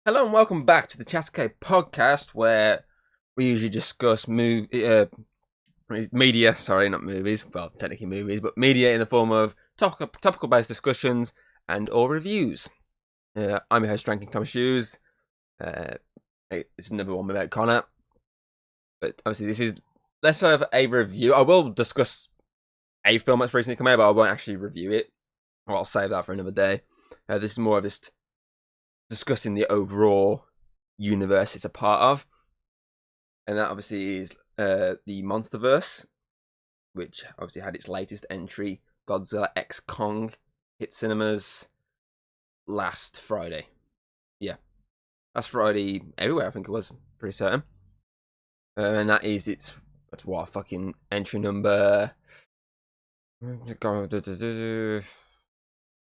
Hello and welcome back to the Chattercade podcast, where we usually discuss media. Sorry, not movies. Well, technically movies, but media in the form of topical-based discussions and or reviews. I'm your host, Drinking Thomas Hughes. It's another one without Connor, but obviously this is less of a review. I will discuss a film that's recently come out, but I won't actually review it. Or I'll save that for another day. This is more of just discussing the overall universe it's a part of, and that obviously is the MonsterVerse, which obviously had its latest entry, Godzilla X Kong, hit cinemas last Friday. Yeah, last Friday everywhere. I think it was pretty certain, and that is that's what fucking entry number. It's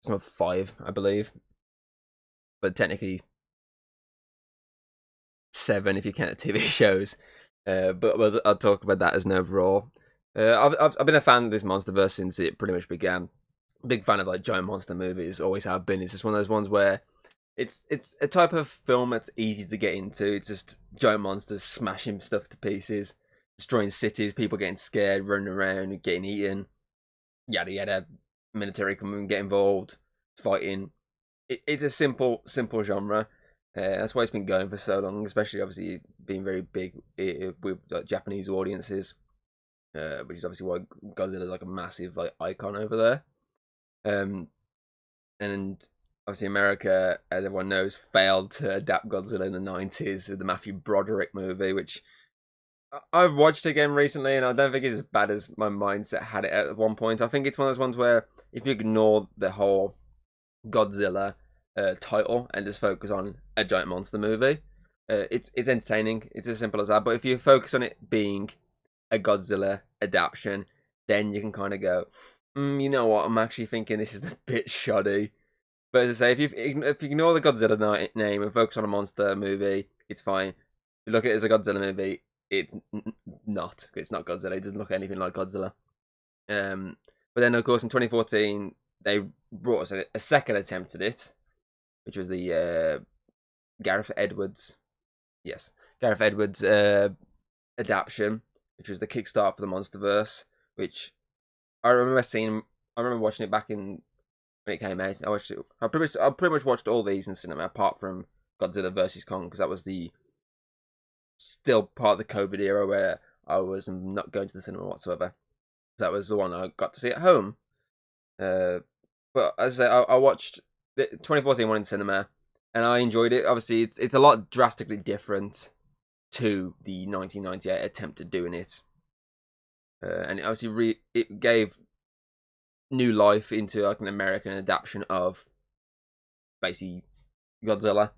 number 5, I believe, but technically 7 if you count the TV shows. But I'll talk about that as an overall. I've been a fan of this MonsterVerse since it pretty much began. Big fan of like giant monster movies, always have been. It's just one of those ones where it's a type of film that's easy to get into. It's just giant monsters smashing stuff to pieces, destroying cities, people getting scared, running around, getting eaten, yada yada. Military come and get involved, fighting. It's a simple genre. That's why it's been going for so long, especially obviously being very big with Japanese audiences, which is obviously why Godzilla's like a massive like icon over there. And obviously America, as everyone knows, failed to adapt Godzilla in the 90s with the Matthew Broderick movie, which I've watched again recently, and I don't think it's as bad as my mindset had it at one point. I think it's one of those ones where if you ignore the whole Godzilla title and just focus on a giant monster movie, it's entertaining. It's as simple as that. But if you focus on it being a Godzilla adaptation, then you can kind of go, you know what? I'm actually thinking this is a bit shoddy. But as I say, if you ignore the Godzilla name and focus on a monster movie, it's fine. If you look at it as a Godzilla movie, it's not. It's not Godzilla. It doesn't look anything like Godzilla. But then, of course, in 2014, they brought us a second attempt at it, which was the Gareth Edwards, Gareth Edwards adaptation, which was the Kickstart for the MonsterVerse, which I remember watching it back in when it came out. I pretty much watched all these in cinema apart from Godzilla vs Kong, because that was the still part of the COVID era where I was not going to the cinema whatsoever. That was the one I got to see at home. But as I say, I watched the 2014 one in cinema, and I enjoyed it. Obviously, it's a lot drastically different to the 1998 attempt at doing it, and it obviously it gave new life into like an American adaptation of basically Godzilla.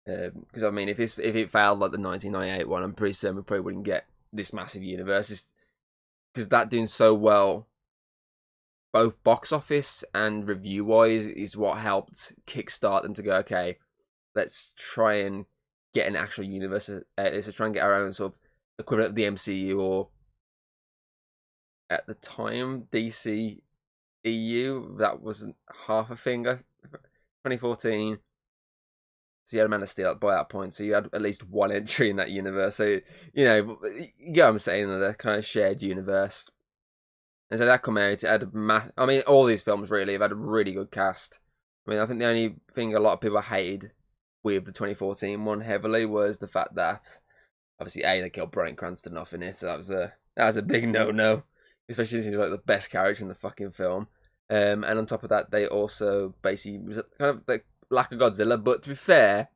Because I mean, if it failed like the 1998 one, I'm pretty certain we probably wouldn't get this massive universe. Because that doing so well, both box office and review wise, is what helped kickstart them to go, okay, let's try and get an actual universe. Let's try and get our own sort of equivalent of the MCU, or at the time DC EU. That wasn't half a finger. 2014. So you had Man of Steel by that point, so you had at least one entry in that universe. So, you know what I'm saying, the kind of shared universe. And so that come out, it had I mean, all these films really have had a really good cast. I mean, I think the only thing a lot of people hated with the 2014 one heavily was the fact that, obviously, they killed Bryan Cranston off in it, so that was a big no-no. Especially since he's like the best character in the fucking film. And on top of that, they also basically was kind of like lack of Godzilla. But to be fair,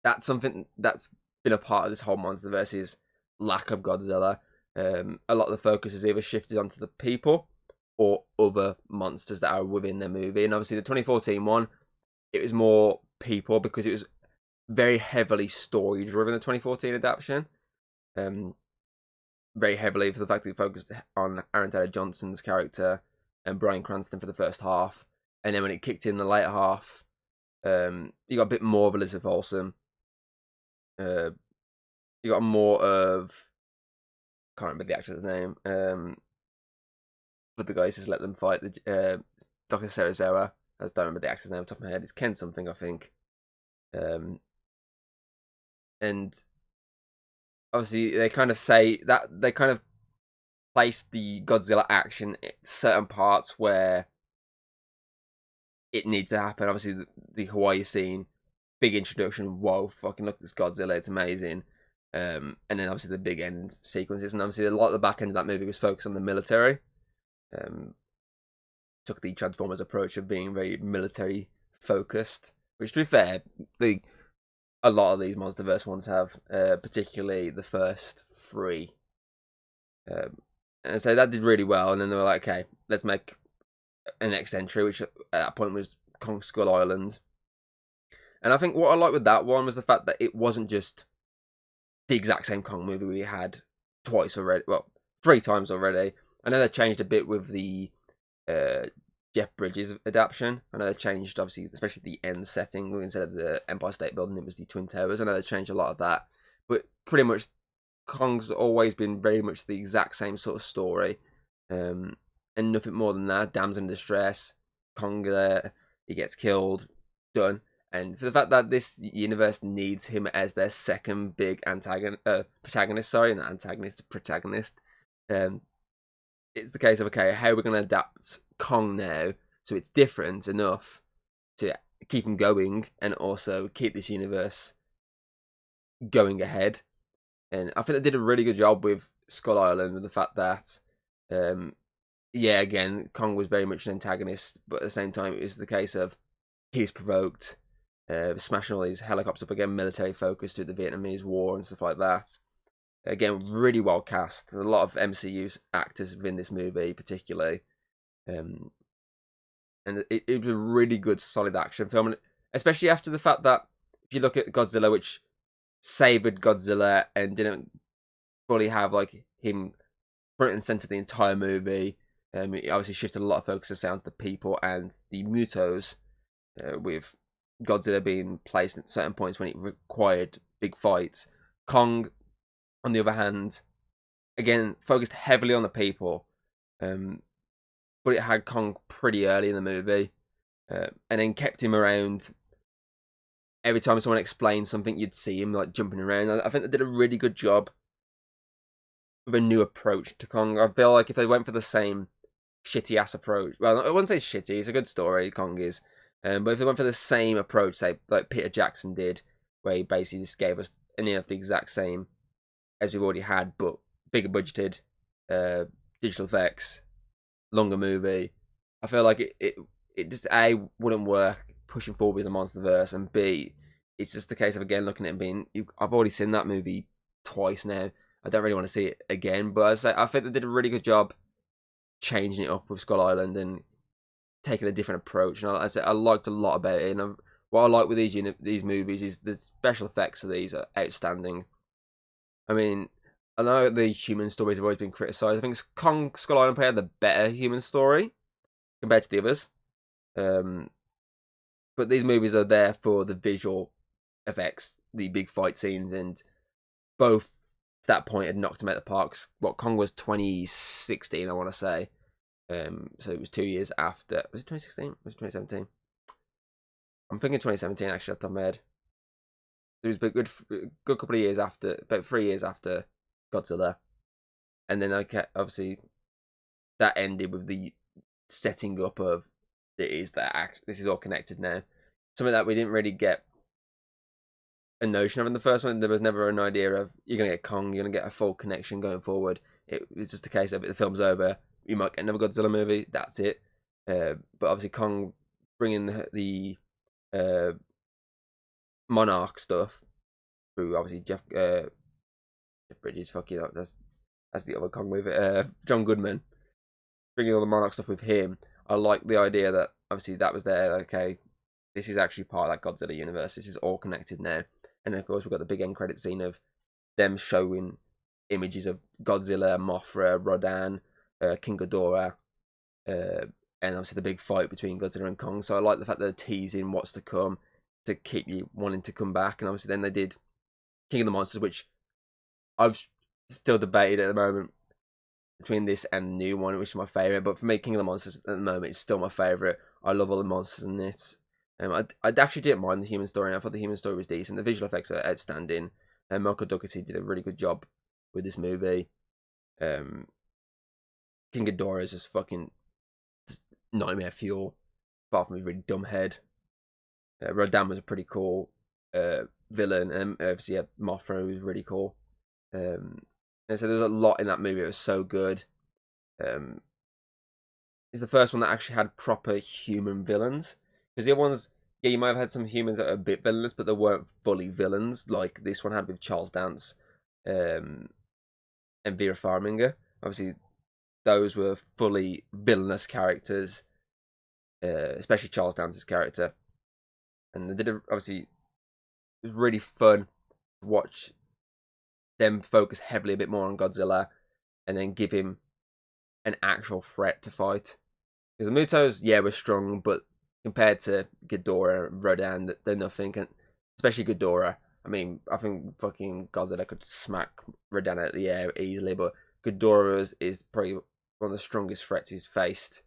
that's something that's been a part of this whole MonsterVerse's lack of Godzilla. A lot of the focus is either shifted onto the people or other monsters that are within the movie. And obviously, the 2014 one, it was more people because it was very heavily story driven. The 2014 adaptation, very heavily for the fact that it focused on Aaron Taylor Johnson's character and Bryan Cranston for the first half, and then when it kicked in the later half, you got a bit more of Elizabeth Olsen. You got more of, can't remember the actor's name. But the guys just let them fight. The Dr. Serizawa. I just don't remember the actor's name off the top of my head. It's Ken something, I think. And obviously they kind of say that they kind of place the Godzilla action in certain parts where it needs to happen. Obviously, the Hawaii scene, big introduction. Whoa, fucking look at this Godzilla! It's amazing. And then obviously the big end sequences, and obviously a lot of the back end of that movie was focused on the military. Took the Transformers approach of being very military focused, which, to be fair, a lot of these MonsterVerse ones have, particularly the first three. And so that did really well, and then they were like, okay, let's make a next entry, which at that point was Kong Skull Island. And I think what I liked with that one was the fact that it wasn't just the exact same Kong movie we had twice already, well, 3 times already. I know they changed a bit with the Jeff Bridges adaptation. I know they changed, obviously, especially the end setting. Instead of the Empire State Building, it was the Twin Towers. I know they changed a lot of that. But pretty much, Kong's always been very much the exact same sort of story. And nothing more than that. Damsel in distress, Kong there, he gets killed, done. And for the fact that this universe needs him as their second big protagonist, not antagonist, protagonist, it's the case of, okay, how are we going to adapt Kong now so it's different enough to keep him going and also keep this universe going ahead. And I think they did a really good job with Skull Island, with the fact that, yeah, again, Kong was very much an antagonist, but at the same time, it was the case of he's provoked, smashing all these helicopters up again, military focus through the Vietnamese War and stuff like that. Again, really well cast. There's a lot of MCU actors within this movie, particularly. And it was a really good, solid action film, and especially after the fact that if you look at Godzilla, which savoured Godzilla and didn't fully have like him front and centre the entire movie. It obviously shifted a lot of focus down to the people and the Mutos, with Godzilla being placed at certain points when it required big fights. Kong, on the other hand, again, focused heavily on the people, but it had Kong pretty early in the movie, and then kept him around. Every time someone explained something, you'd see him like jumping around. I think they did a really good job with a new approach to Kong. I feel like if they went for the same shitty ass approach, well, I wouldn't say shitty, it's a good story, Kong is, but if they went for the same approach, say like Peter Jackson did, where he basically just gave us any of the exact same as we've already had, but bigger budgeted, digital effects, longer movie, I feel like it just A, wouldn't work pushing forward with the MonsterVerse, and B, it's just a case of, again, looking at it being, I've already seen that movie twice now. I don't really want to see it again, but I think they did a really good job changing it up with Skull Island and taking a different approach. And I liked a lot about it. And what I like with these movies is the special effects of these are outstanding. I mean, I know the human stories have always been criticised. I think Kong Skull Island probably had the better human story compared to the others. But these movies are there for the visual effects, the big fight scenes, and both to that point had knocked them out of the parks. What, Kong was 2016, I want to say. So it was 2 years after. Was it 2016? Was it 2017? I'm thinking 2017, actually, off the top of my head. It was a good couple of years after, about 3 years after Godzilla. And then, obviously, that ended with the setting up of this is all connected now. Something that we didn't really get a notion of in the first one. There was never an idea of you're going to get Kong, you're going to get a full connection going forward. It was just a case of the film's over, you might get another Godzilla movie, that's it. But obviously Kong bringing the Monarch stuff through, obviously Jeff Bridges, fuck you, that's the other Kong movie, John Goodman, bringing all the Monarch stuff with him. I like the idea that obviously that was there, okay, this is actually part of that Godzilla universe, this is all connected now. And of course we've got the big end credit scene of them showing images of Godzilla, Mothra, Rodan, King Ghidorah, and obviously the big fight between Godzilla and Kong. So I like the fact that they're teasing what's to come to keep you wanting to come back. And obviously then they did King of the Monsters, which I've still debated at the moment between this and the new one, which is my favourite. But for me, King of the Monsters at the moment is still my favourite. I love all the monsters in this. I actually didn't mind the human story, and I thought the human story was decent. The visual effects are outstanding, and Michael Dougherty did a really good job with this movie. King Ghidorah is just fucking nightmare fuel, apart from his really dumb head. Rodan was a pretty cool villain, and obviously Mothra was really cool. And so there's a lot in that movie. It was so good. It's the first one that actually had proper human villains. Because the other ones, yeah, you might have had some humans that are a bit villainous, but they weren't fully villains, like this one had with Charles Dance and Vera Farmiga. Obviously, those were fully villainous characters, especially Charles Dance's character. And they did obviously, it was really fun to watch them focus heavily a bit more on Godzilla and then give him an actual threat to fight. Because the Mutos, yeah, were strong, but compared to Ghidorah and Rodan, they're nothing. And especially Ghidorah. I mean, I think fucking Godzilla could smack Rodan out of the air easily, but Ghidorah is probably one of the strongest threats he's faced.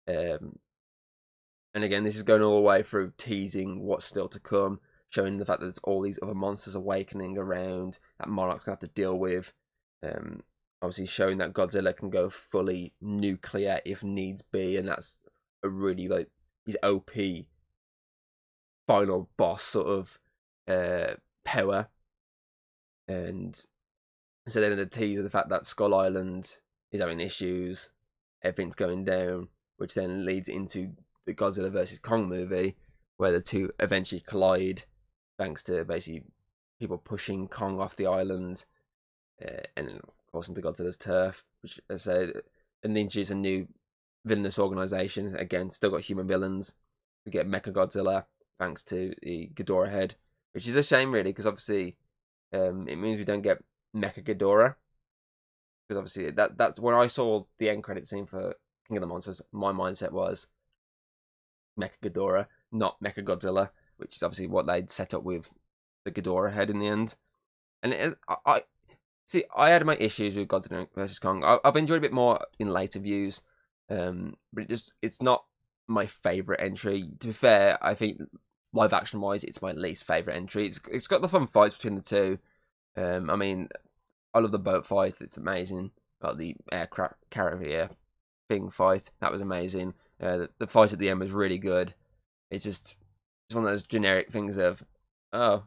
And again, this is going all the way through teasing what's still to come, showing the fact that there's all these other monsters awakening around that Monarch's going to have to deal with. Obviously showing that Godzilla can go fully nuclear if needs be, and that's a really, like, his OP final boss sort of power. And so then the tease of the fact that Skull Island is having issues, everything's going down, which then leads into the Godzilla vs. Kong movie, where the two eventually collide, thanks to basically people pushing Kong off the island, and of course into Godzilla's turf, which, as I said, and introduce a new villainous organization. Again, still got human villains. We get Mecha Godzilla, thanks to the Ghidorah head, which is a shame, really, because obviously it means we don't get Mecha Ghidorah. Because obviously that's when I saw the end credit scene for King of the Monsters, my mindset was Mecha Ghidorah, not Mecha Godzilla, which is obviously what they'd set up with the Ghidorah head in the end. And it is, I had my issues with Godzilla vs. Kong. I've enjoyed a bit more in later views, but it's not my favourite entry. To be fair, I think live action wise, it's my least favourite entry. It's got the fun fights between the two. I mean, I love the boat fight. It's amazing. Like the aircraft carrier thing fight, that was amazing. The fight at the end was really good. It's one of those generic things of, oh,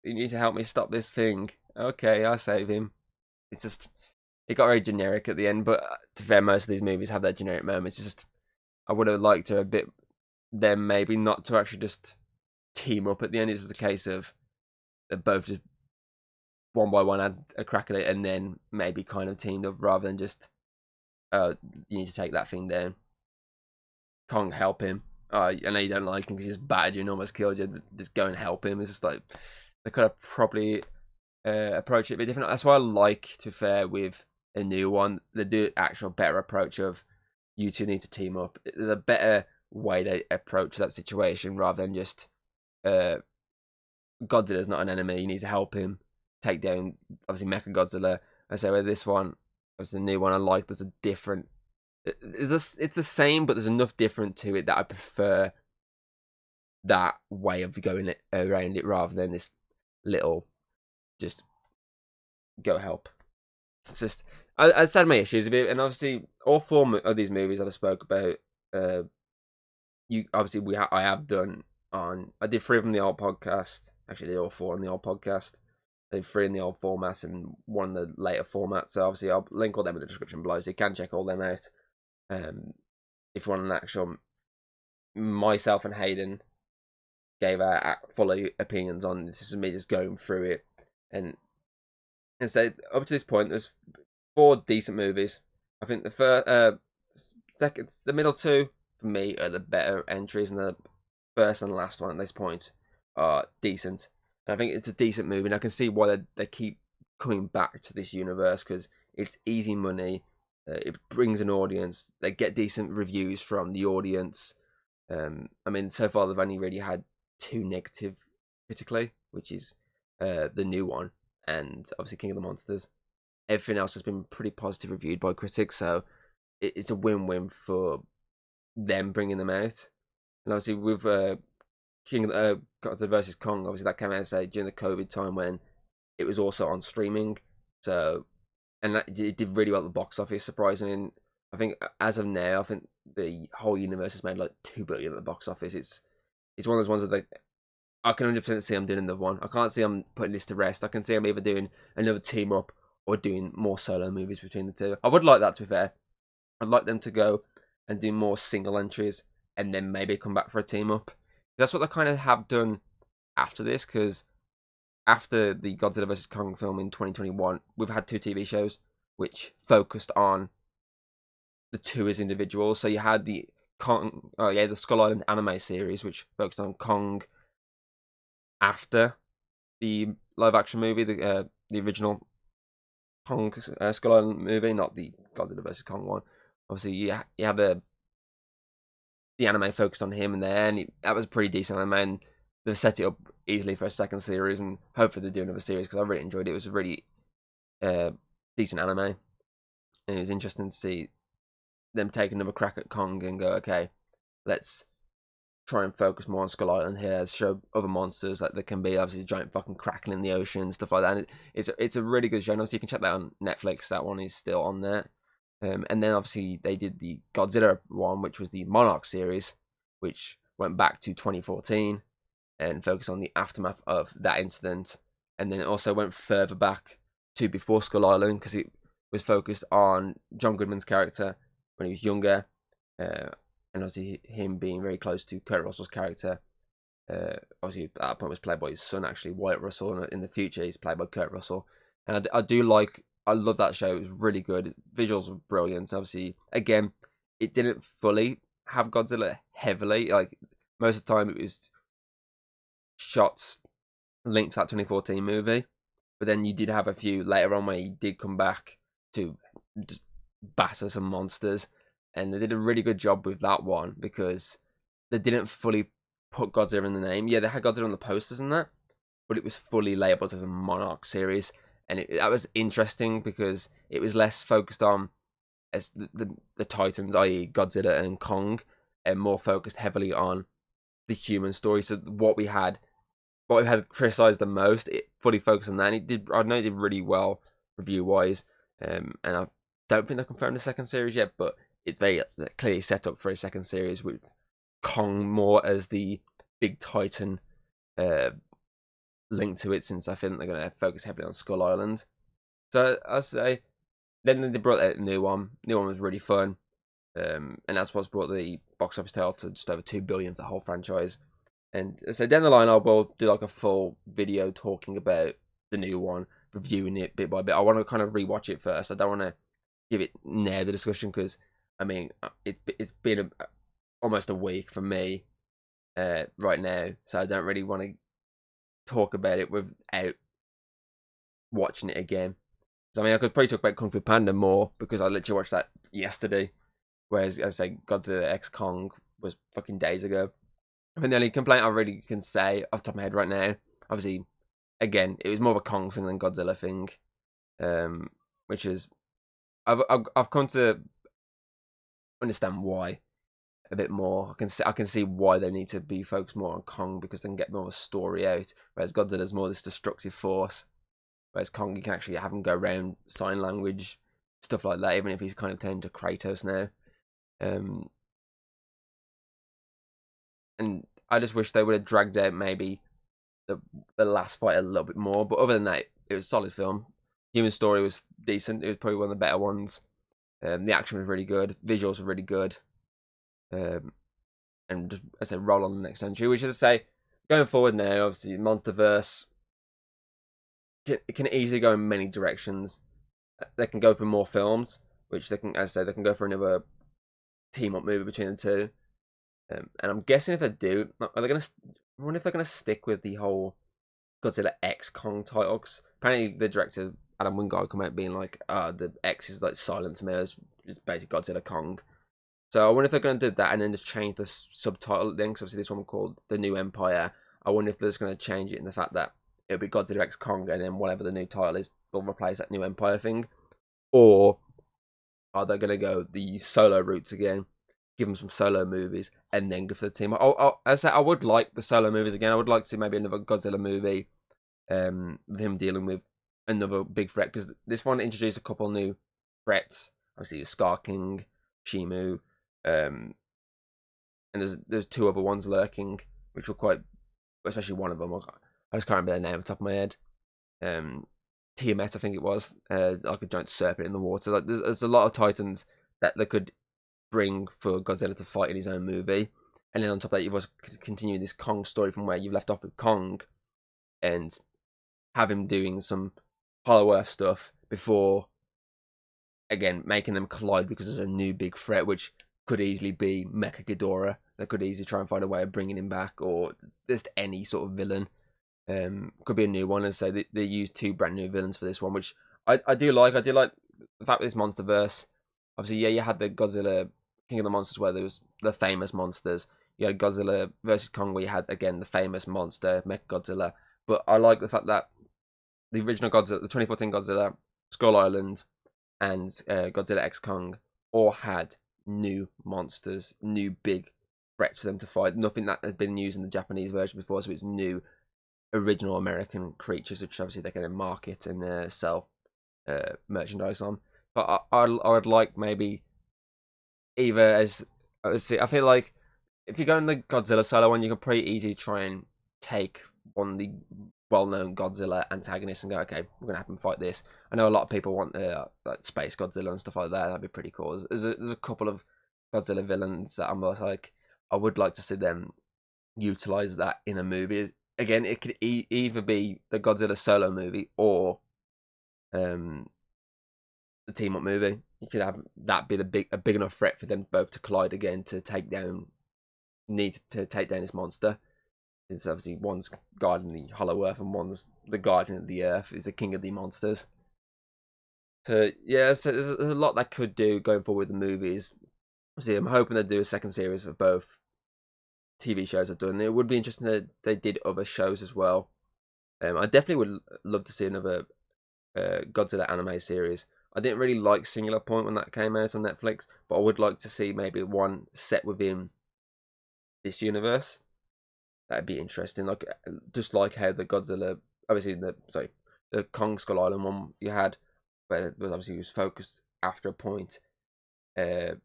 you need to help me stop this thing. Okay, I'll save him. It's just, it got very generic at the end, but to be fair, most of these movies have their generic moments. It's just, I would have liked to a bit, them maybe not to actually just team up at the end. It's just a case of they both just one by one had a crack at it and then maybe kind of teamed up rather than just, you need to take that thing down. Can't help him. I know you don't like him because he's battered you and almost killed you. Just go and help him. It's just like, they could have probably approach it a bit different. That's why I like, to be fair, with a new one, they do actual better approach of you two need to team up. There's a better way to approach that situation rather than just Godzilla's not an enemy, you need to help him take down obviously Mecha Godzilla. I say with this one, as the new one, I like there's a different, it's the same, but there's enough different to it that I prefer that way of going around it rather than this little just go help. It's just, I had my issues a bit, and obviously all four of these movies I've spoke about, you obviously I have done on, I did 3 of them in the old podcast, actually I did all 4 in the old podcast. I did 3 in the old format and 1 in the later format, so obviously I'll link all them in the description below, so you can check all them out. If you want an actual, myself and Hayden gave our full opinions on this. This is me just going through it, and so up to this point, there's 4 decent movies. I think the the middle 2 for me are the better entries, and the first and last one at this point are decent. And I think it's a decent movie, and I can see why they keep coming back to this universe, because it's easy money. It brings an audience. They get decent reviews from the audience. I mean, so far they've only really had 2 negative critically, which is the new one and obviously King of the Monsters. Everything else has been pretty positive reviewed by critics, so it's a win-win for them bringing them out. And obviously with Godzilla vs Kong, obviously that came out say during the COVID time when it was also on streaming. So and it did really well at the box office, surprisingly. And I think as of now, I think the whole universe has made like $2 billion at the box office. It's one of those ones that I can 100% see I'm doing another one. I can't see I'm putting this to rest. I can see I'm either doing another team up or doing more solo movies between the two. I would like that, to be fair. I'd like them to go and do more single entries and then maybe come back for a team up. That's what they kind of have done after this, because after the Godzilla vs. Kong film in 2021, we've had 2 TV shows which focused on the two as individuals. So you had the the Skull Island anime series, which focused on Kong after the live action movie, the original Kong Skull Island movie, not the Godzilla vs. Kong one. Obviously, you had the anime focused on him and there, and that was a pretty decent anime. And they've set it up easily for a second series, and hopefully they do another series because I really enjoyed it. It was a really decent anime, and it was interesting to see them take another crack at Kong and go, okay, let's try and focus more on Skull Island here, show other monsters like there can be, obviously giant fucking kraken in the ocean, stuff like that. And it's a really good show. And obviously you can check that on Netflix. That one is still on there. And then obviously they did the Godzilla one, which was the Monarch series, which went back to 2014 and focused on the aftermath of that incident. And then it also went further back to before Skull Island, because it was focused on John Goodman's character when he was younger, and obviously him being very close to Kurt Russell's character. Obviously at that point was played by his son, actually, Wyatt Russell, and in the future he's played by Kurt Russell. And I love that show. It was really good. Visuals were brilliant. Obviously, again, it didn't fully have Godzilla heavily. Like, most of the time it was shots linked to that 2014 movie. But then you did have a few later on where he did come back to just batter some monsters. And they did a really good job with that one because they didn't fully put Godzilla in the name. Yeah, they had Godzilla on the posters and that, but it was fully labeled as a Monarch series. And that was interesting because it was less focused on as the Titans, i.e. Godzilla and Kong, and more focused heavily on the human story. So what we had criticized the most, it fully focused on that. And I know it did really well review-wise. And I don't think they confirmed the second series yet, but it's very clearly set up for a second series with Kong more as the big Titan link to it, since I think they're going to focus heavily on Skull Island. So I say, then they brought out a new one. New one was really fun, and that's what's brought the box office total to just over $2 billion for the whole franchise. And so down the line, I will do like a full video talking about the new one, reviewing it bit by bit. I want to kind of rewatch it first. I don't want to give it near the discussion because I mean it's been almost a week for me right now, so I don't really want to talk about it without watching it again. So I mean, I could probably talk about Kung Fu Panda more because I literally watched that yesterday, whereas as I say, Godzilla X Kong was fucking days ago. I mean, the only complaint I really can say off the top of my head right now, obviously, again, it was more of a Kong thing than Godzilla thing, which is I've come to understand why a bit more. I can see why they need to be focused more on Kong because they can get more of a story out, whereas Godzilla's more this destructive force. Whereas Kong, you can actually have him go around sign language, stuff like that, even if he's kind of turned to Kratos now. And I just wish they would have dragged out maybe the last fight a little bit more. But other than that, it was a solid film. Human story was decent. It was probably one of the better ones. The action was really good. Visuals were really good. And just, as I said, roll on the next entry, which is to say, going forward now, obviously, MonsterVerse can easily go in many directions. They can go for more films, which they can, as I say, they can go for another team-up movie between the two. And I'm guessing if they do, I wonder if they're gonna stick with the whole Godzilla X Kong title. Apparently, the director Adam Wingard come out being like, the X is like silent to me. It's basically Godzilla Kong. So I wonder if they're going to do that and then just change the subtitle then, because obviously this one called The New Empire. I wonder if they're just going to change it in the fact that it'll be Godzilla X Kong and then whatever the new title is, they'll replace that New Empire thing. Or are they going to go the solo routes again? give them some solo movies, and then go for the team. As I said, I would like the solo movies again. I would like to see maybe another Godzilla movie, with him dealing with another big threat, because this one introduced a couple new threats. Obviously, Scar King, Shimu, and there's two other ones lurking, which were quite, especially one of them. I just can't remember their name off the top of my head. Tiamat, I think it was, like a giant serpent in the water. Like there's a lot of titans that they could bring for Godzilla to fight in his own movie, and then on top of that, you've also continued this Kong story from where you left off with Kong, and have him doing some Hollow Earth stuff before, again, making them collide because there's a new big threat, which could easily be Mecha Ghidorah. They could easily try and find a way of bringing him back, or just any sort of villain. Could be a new one, and so they used two brand new villains for this one, which I do like. I do like the fact that this MonsterVerse. Obviously, yeah, you had the Godzilla King of the Monsters where there was the famous monsters. You had Godzilla versus Kong where you had, again, the famous monster, Mechagodzilla. But I like the fact that the original Godzilla, the 2014 Godzilla, Skull Island, and Godzilla X Kong all had new monsters, new big threats for them to fight. Nothing that has been used in the Japanese version before, so it's new original American creatures, which obviously they can market and sell merchandise on. But I would like maybe either as I feel like if you're going the Godzilla solo one, you can pretty easily try and take one of the well-known Godzilla antagonists and go, okay, we're gonna have them fight this. I know a lot of people want like Space Godzilla and stuff like that. That'd be pretty cool. There's a couple of Godzilla villains that I'm like, I would like to see them utilize that in a movie. Again, it could either be the Godzilla solo movie or the team up movie. You could have that be a big enough threat for them both to collide again to take down this monster. Since obviously one's guarding the Hollow Earth and one's the guardian of the Earth, is the king of the monsters. So yeah, so there's a lot that could do going forward with the movies. See, I'm hoping they do a second series of both TV shows I've done. It would be interesting that they did other shows as well. I definitely would love to see another Godzilla anime series. I didn't really like Singular Point when that came out on Netflix, but I would like to see maybe one set within this universe. That'd be interesting. Like just like how the Godzilla, obviously the Kong Skull Island one you had, where obviously it was focused after a point, and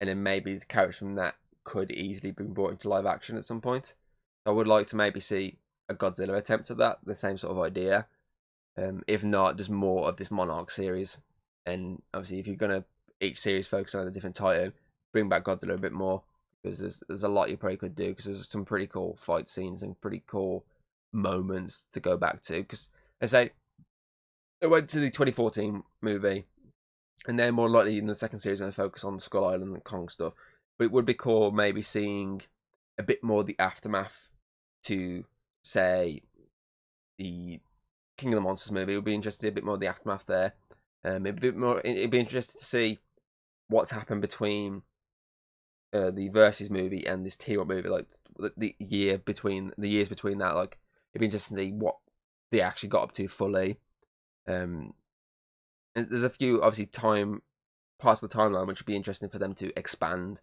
then maybe the characters from that could easily be brought into live action at some point. I would like to maybe see a Godzilla attempt at that, the same sort of idea. If not, just more of this Monarch series. And obviously, if you're gonna each series focus on a different title, bring back Godzilla a bit more, because there's a lot you probably could do, because there's some pretty cool fight scenes and pretty cool moments to go back to. Because as I say, I went to the 2014 movie, and they're more likely in the second series going to focus on Skull Island and Kong stuff. But it would be cool maybe seeing a bit more of the aftermath to, say, the King of the Monsters movie. It would be interesting to see a bit more of the aftermath there. It'd be interesting to see what's happened between the Versus movie and this team up movie, like the years between that. Like it'd be interesting to see what they actually got up to fully. And there's a few obviously parts of the timeline which would be interesting for them to expand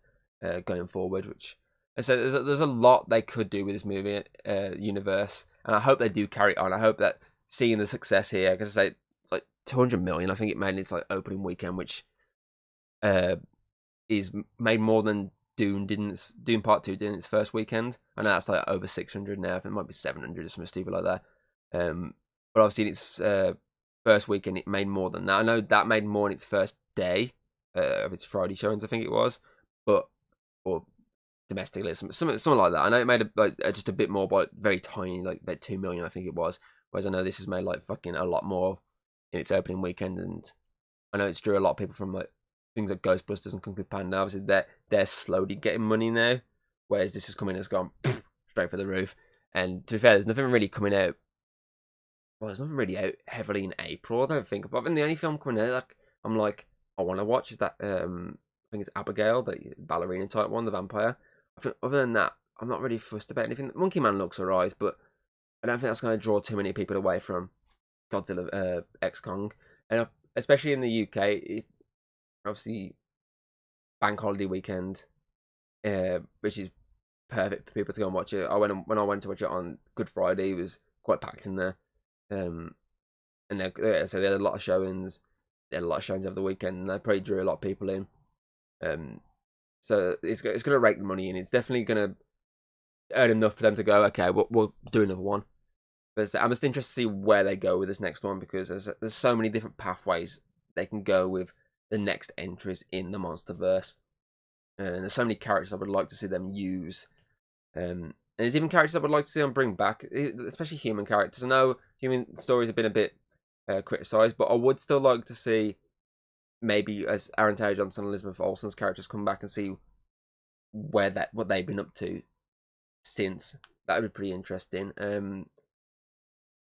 going forward. Which I said, there's a lot they could do with this movie universe, and I hope they do carry it on. I hope that seeing the success here, because I say it's like 200 million, I think it made in its like opening weekend, which is made more than Dune Part 2 did in its first weekend. I know that's like over 600 now. I think it might be 700 or something stupid like that. But obviously in its first weekend, it made more than that. I know that made more in its first day of its Friday showings, I think it was, or domestically, something like that. I know it made just a bit more, but very tiny, like about 2 million, I think it was. Whereas I know this has made like fucking a lot more in its opening weekend, and I know it's drew a lot of people from like things like Ghostbusters and Kung Fu Panda. Obviously, they're slowly getting money now, whereas this is coming and has gone straight for the roof. And to be fair, there's nothing really coming out. Well, there's nothing really out heavily in April, I don't think. But I think the only film coming out, like I'm like, I want to watch is that I think it's Abigail, the ballerina type one, the vampire. I think other than that, I'm not really fussed about anything. Monkey Man looks alright, but I don't think that's going to draw too many people away from Godzilla X Kong, and especially in the UK, obviously bank holiday weekend, which is perfect for people to go and watch it. When I went to watch it on Good Friday, it was quite packed in there. And so they had a lot of showings. They had a lot of showings over the weekend, and they probably drew a lot of people in. So it's going to rake the money in. It's definitely going to earn enough for them to go, okay, we'll do another one. But I'm just interested to see where they go with this next one, because there's so many different pathways they can go with the next entries in the MonsterVerse. And there's so many characters I would like to see them use. And there's even characters I would like to see them bring back, especially human characters. I know human stories have been a bit criticised, but I would still like to see maybe as Aaron Taylor Johnson and Elizabeth Olsen's characters come back and see what they've been up to since. That would be pretty interesting.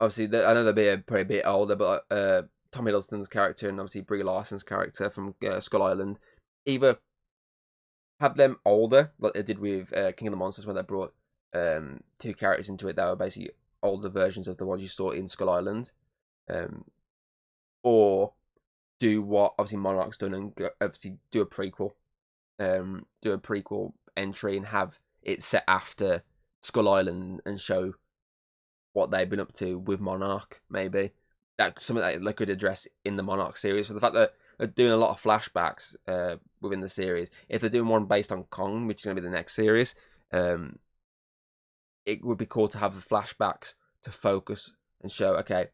Obviously, I know they'll be probably a bit older, but Tom Hiddleston's character and obviously Brie Larson's character from Skull Island, either have them older, like they did with King of the Monsters, when they brought two characters into it that were basically older versions of the ones you saw in Skull Island, or do what obviously Monarch's done and obviously do a prequel, entry and have it set after Skull Island and show what they've been up to with Monarch. Maybe that's something that they could address in the Monarch series. For the fact that they're doing a lot of flashbacks within the series, if they're doing one based on Kong, which is going to be the next series, it would be cool to have the flashbacks to focus and show, okay,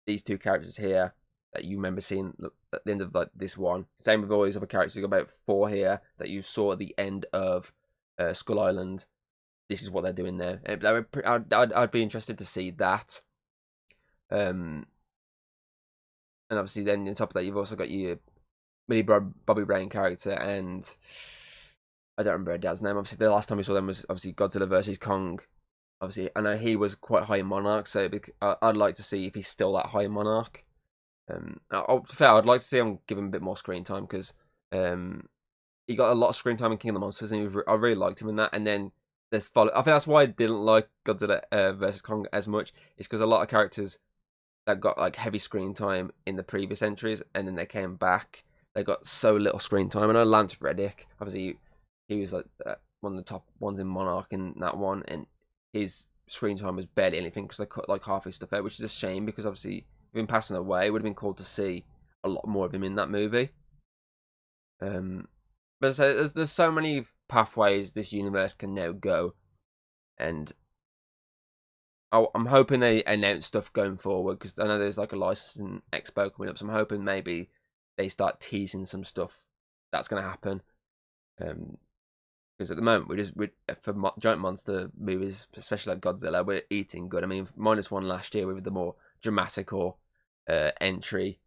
these two characters here that you remember seeing at the end of like this one. Same with all these other characters. You've got about 4 here that you saw at the end of Skull Island. This is what they're doing there. I'd be interested to see that. And obviously then on top of that, you've also got your Millie Bobby Brown character, and I don't remember her dad's name. Obviously, the last time we saw them was obviously Godzilla versus Kong. Obviously, I know he was quite high in Monarch, so I'd like to see if he's still that high in Monarch. I'd like to see him give him a bit more screen time, because he got a lot of screen time in King of the Monsters, and I really liked him in that. And then I think that's why I didn't like Godzilla versus Kong as much, is because a lot of characters that got like heavy screen time in the previous entries, and then they came back, they got so little screen time. I know Lance Reddick, obviously, he was like one of the top ones in Monarch in that one, and his screen time was barely anything because they cut like half his stuff out, which is a shame, because obviously with him passing away, it would have been cool to see a lot more of him in that movie. But so there's so many pathways this universe can now go, and I'm hoping they announce stuff going forward, because I know there's like a licensing expo coming up, so I'm hoping maybe they start teasing some stuff that's going to happen. Because at the moment, for giant monster movies, especially like Godzilla, we're eating good. I mean, -1 last year with the more dramatic or entry,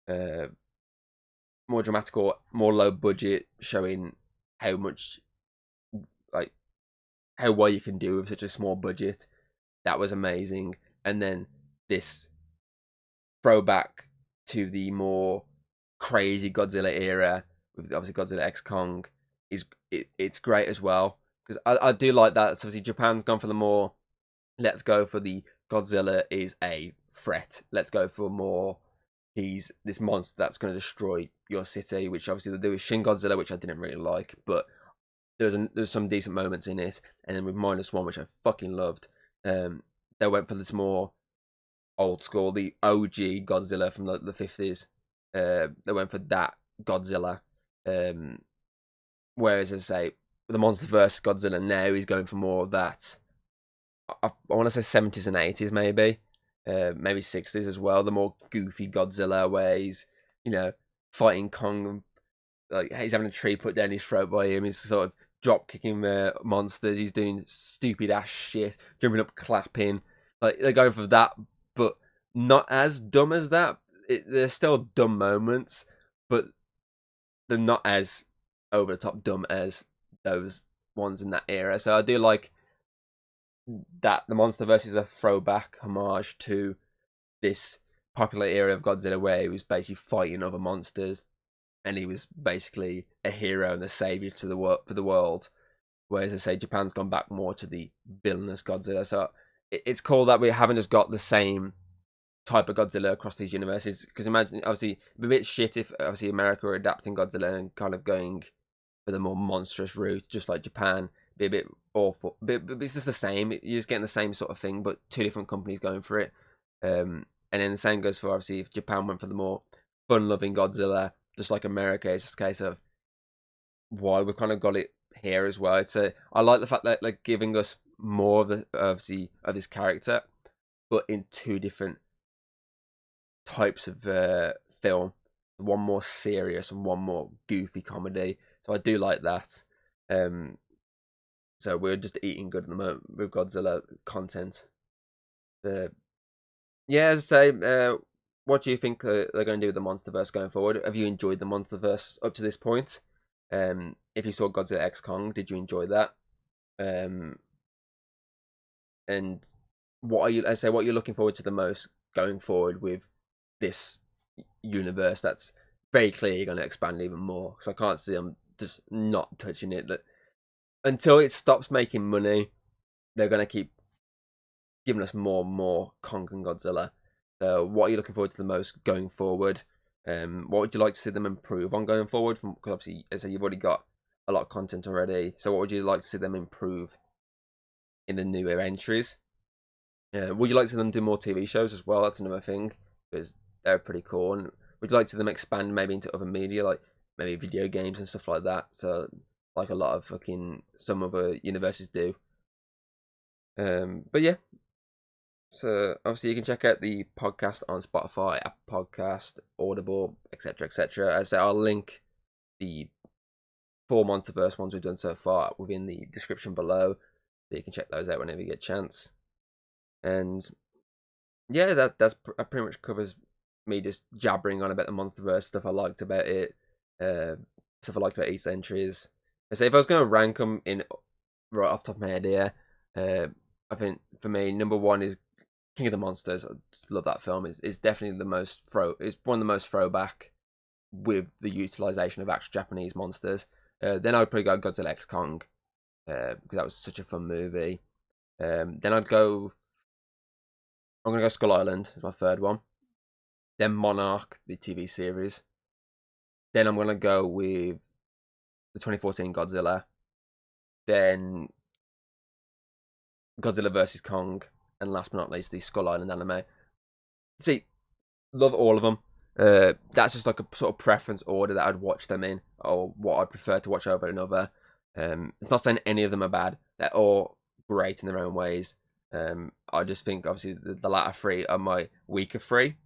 more dramatic or more low budget, showing how much, like, how well you can do with such a small budget. That was amazing. And then this throwback to the more crazy Godzilla era with obviously Godzilla X Kong it's great as well, because I do like that. So obviously Japan's gone for the more, let's go for the Godzilla is a threat, let's go for more, he's this monster that's going to destroy your city, which obviously they do with Shin Godzilla, which I didn't really like, but there's some decent moments in it. And then with -1, which I fucking loved, they went for this more old school, the OG Godzilla from the 50s. They went for that Godzilla. Whereas, as I say, the MonsterVerse Godzilla now is going for more of that, I want to say 70s and 80s maybe. Maybe 60s as well. The more goofy Godzilla, where he's, fighting Kong, like he's having a tree put down his throat by him. He's sort of drop kicking monsters. He's doing stupid ass shit, jumping up, clapping. Like they're going for that, but not as dumb as that. There's still dumb moments, but they're not as over the top dumb as those ones in that era. So I do like that the MonsterVerse is a throwback homage to this popular era of Godzilla, where he was basically fighting other monsters, and he was basically a hero and a savior to for the world. Whereas I say Japan's gone back more to the villainous Godzilla. So it's cool that we haven't just got the same type of Godzilla across these universes. Because imagine, obviously, it'd be a bit shit if obviously America were adapting Godzilla and kind of going for the more monstrous route, just like Japan. Be a bit awful, but it's just the same. You're just getting the same sort of thing, but two different companies going for it. And then the same goes for, obviously, if Japan went for the more fun-loving Godzilla, just like America. It's just a case of why we've kind of got it here as well. So I like the fact that, like, giving us more of this character, but in two different types of film. One more serious and one more goofy comedy. So I do like that. So we're just eating good at the moment with Godzilla content. Yeah, as I say, what do you think they're going to do with the MonsterVerse going forward? Have you enjoyed the MonsterVerse up to this point? If you saw Godzilla X Kong, did you enjoy that? And what are you looking forward to the most going forward with this universe that's very clearly going to expand even more? Because I can't see them just not touching it. That until it stops making money, they're going to keep giving us more and more Kong and Godzilla. So what are you looking forward to the most going forward? What would you like to see them improve on going forward? Because obviously, as I say, you've already got a lot of content already. So what would you like to see them improve in the newer entries? Would you like to see them do more TV shows as well? That's another thing, because they're pretty cool. And would you like to see them expand maybe into other media, like maybe video games and stuff like that? So like a lot of some other universes do. But yeah. So obviously you can check out the podcast on Spotify, Apple Podcast, Audible, etc., etc. As I say, I'll link the 4 MonsterVerse ones we've done so far within the description below, so you can check those out whenever you get a chance. And yeah, that pretty much covers me just jabbering on about the MonsterVerse, stuff I liked about it, stuff I liked about East entries. I say if I was going to rank them in right off the top of my head here, I think for me number 1 is King of the Monsters. I just love that film. It's definitely the most it's one of the most throwback with the utilization of actual Japanese monsters. Then I would probably go Godzilla X Kong, because that was such a fun movie. Then I'm gonna go Skull Island as my 3rd one. Then Monarch, the TV series. Then I'm gonna go with the 2014 Godzilla. Then Godzilla vs Kong, and last but not least, the Skull Island anime. See, love all of them. That's just like a sort of preference order that I'd watch them in, or what I'd prefer to watch over another. It's not saying any of them are bad. They're all great in their own ways. I just think, obviously, the latter 3 are my weaker 3,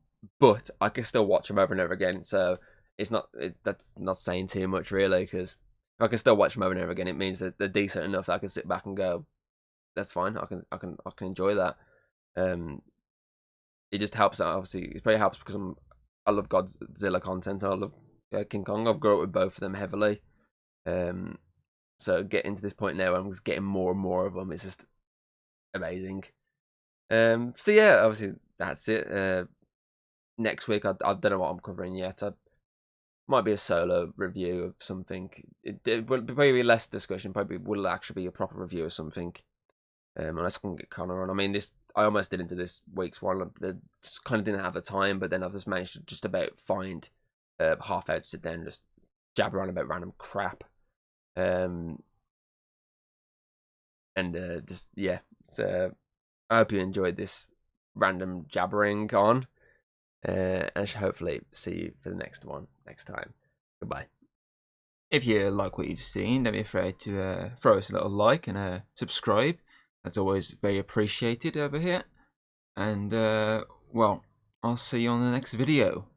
but I can still watch them over and over again. So that's not saying too much, really, because if I can still watch them over and over again, it means that they're decent enough that I can sit back and go, that's fine. I can enjoy that. It just helps. Obviously, it probably helps because I love Godzilla content. I love King Kong. I've grown up with both of them heavily. So getting to this point now, I'm just getting more and more of them. It's just amazing. So yeah, obviously that's it. Next week, I don't know what I'm covering yet. Might be a solo review of something. It will probably be less discussion. Probably will actually be a proper review of something. Unless I can get Connor on. I mean, I almost did into this week's one. I just kind of didn't have the time, but then I've just managed to just about find half out to sit down and just jabber on about random crap. Just yeah. So I hope you enjoyed this random jabbering on. And I shall hopefully see you for the next one next time. Goodbye. If you like what you've seen, don't be afraid to throw us a little like and subscribe. That's always very appreciated over here. And, well, I'll see you on the next video.